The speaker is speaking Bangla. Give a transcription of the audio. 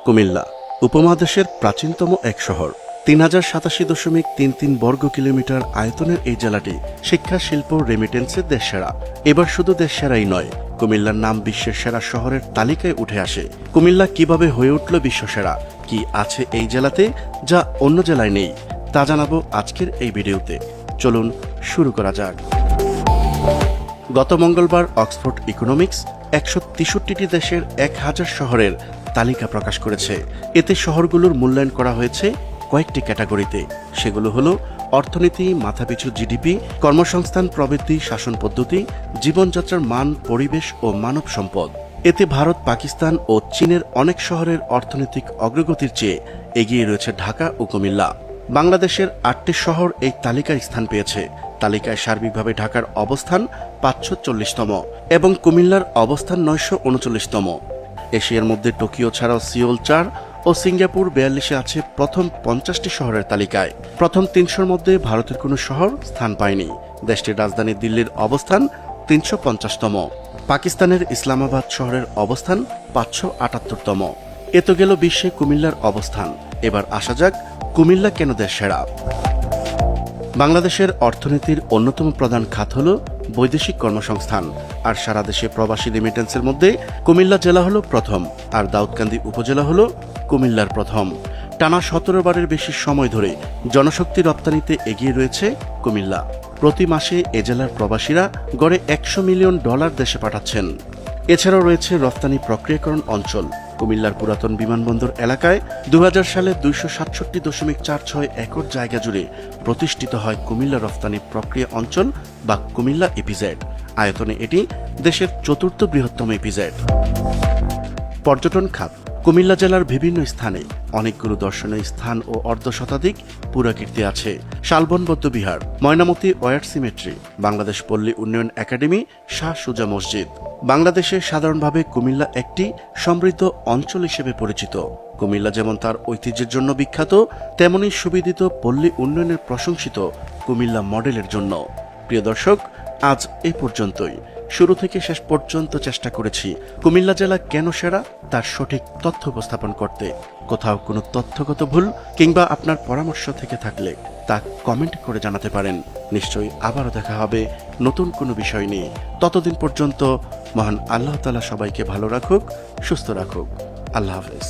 কুমিল্লা উপমহাদেশের প্রাচীনতম এক শহর। ৩,০৮৭.৩৩ বর্গ কিলোমিটার আয়তনের এই জেলাটি শিক্ষা, শিল্প, রেমিটেন্সে দেশসেরা। এবার শুধু দেশসেরাই নয়, কুমিল্লার নাম বিশ্বের সেরা শহরের তালিকায় উঠে আসে। কুমিল্লা কিভাবে হয়ে উঠল বিশ্বসেরা, কি আছে এই জেলাতে যা অন্য জেলায় নেই, তা জানাবো আজকের এই ভিডিওতে। চলুন শুরু করা যাক। গত মঙ্গলবার অক্সফোর্ড ইকোনমিক্স ১৬৩টি দেশের ১,০০০ শহরের তালিকা প্রকাশ করেছে। এতে শহরগুলোর মূল্যায়ন করা হয়েছে কয়েকটি ক্যাটাগরিতে। সেগুলো হলো অর্থনীতি, মাথাপিছু জিডিপি, কর্মসংস্থান, প্রবৃদ্ধি, শাসন পদ্ধতি, জীবনযাত্রার মান, পরিবেশ ও মানব সম্পদ। এতে ভারত, পাকিস্তান ও চীনের অনেক শহরের অর্থনৈতিক অগ্রগতির চেয়ে এগিয়ে রয়েছে ঢাকা ও কুমিল্লা। বাংলাদেশের ৮টি শহর এই তালিকায় স্থান পেয়েছে। তালিকায় সার্বিকভাবে ঢাকার অবস্থান ৫৪০তম এবং কুমিল্লার অবস্থান ৯৩৯তম। এশিয়ার মধ্যে টোকিও ছাড়াও সিওল ৪ ও সিঙ্গাপুর ৪২-এ আছে প্রথম ৫০টি শহরের তালিকায়। প্রথম ৩০০-র মধ্যে ভারতের কোনো শহর স্থান পায়নি। দেশটির রাজধানী দিল্লির অবস্থান ৩৫০তম। পাকিস্তানের ইসলামাবাদ শহরের অবস্থান ৫৭৮তম। এ তো গেল বিশ্বে কুমিল্লার অবস্থান। এবার আসা যাক কুমিল্লা কেন দেশসেরা। বাংলাদেশের অর্থনীতির অন্যতম প্রধান খাত হল বৈদেশিক কর্মসংস্থান, আর সারা দেশে প্রবাসী রেমিটেন্সের মধ্যে কুমিল্লা জেলা হল প্রথম, আর দাউদকান্দি উপজেলা হল কুমিল্লার প্রথম। টানা ১৭ বারের বেশি সময় ধরে জনশক্তি রপ্তানিতে এগিয়ে রয়েছে কুমিল্লা। প্রতি মাসে এ জেলার প্রবাসীরা গড়ে $১০০ মিলিয়ন দেশে পাঠাচ্ছেন। এছাড়াও রয়েছে রপ্তানি প্রক্রিয়াকরণ অঞ্চল। কুমিল্লার পুরাতন বিমানবন্দর এলাকায় ২০০০ সালে ২৬৭.৪৬ একর জায়গা জুড়ে প্রতিষ্ঠিত হয় কুমিল্লা রপ্তানি প্রক্রিয়া অঞ্চল বা কুমিল্লা ইপিজেড। আয়তনে এটি দেশের ৪র্থ বৃহত্তম ইপিজেড। পর্যটন খাত। কুমিল্লা জেলার বিভিন্ন স্থানে অনেকগুলো দর্শনীয় স্থান ও অর্ধশতাধিক পুরাকীর্তি আছে। শালবন বৌদ্ধবিহার, ময়নামতি ওয়ার সিমেট্রি, বাংলাদেশ পল্লী উন্নয়ন একাডেমি, শাহ সুজা মসজিদ। বাংলাদেশে সাধারণভাবে কুমিল্লা একটি সমৃদ্ধ অঞ্চল হিসেবে পরিচিত। কুমিল্লা যেমন তার ঐতিহ্যের জন্য বিখ্যাত, তেমনি সুবিদিত পল্লী উন্নয়নের প্রশংসিত কুমিল্লা মডেলের জন্য। প্রিয় দর্শক, আজ এই পর্যন্তই। শুরু থেকে শেষ পর্যন্ত চেষ্টা করেছি কুমিল্লা জেলা কেন সেরা তার সঠিক তথ্য উপস্থাপন করতে। কোথাও কোনো তথ্যগত ভুল কিংবা আপনার পরামর্শ থেকে থাকলে তা কমেন্ট করে জানাতে পারেন। নিশ্চয়ই আবারও দেখা হবে নতুন কোনো বিষয় নিয়ে। ততদিন পর্যন্ত মহান আল্লাহ তাআলা সবাইকে ভালো রাখুক, সুস্থ রাখুক। আল্লাহ হাফেজ।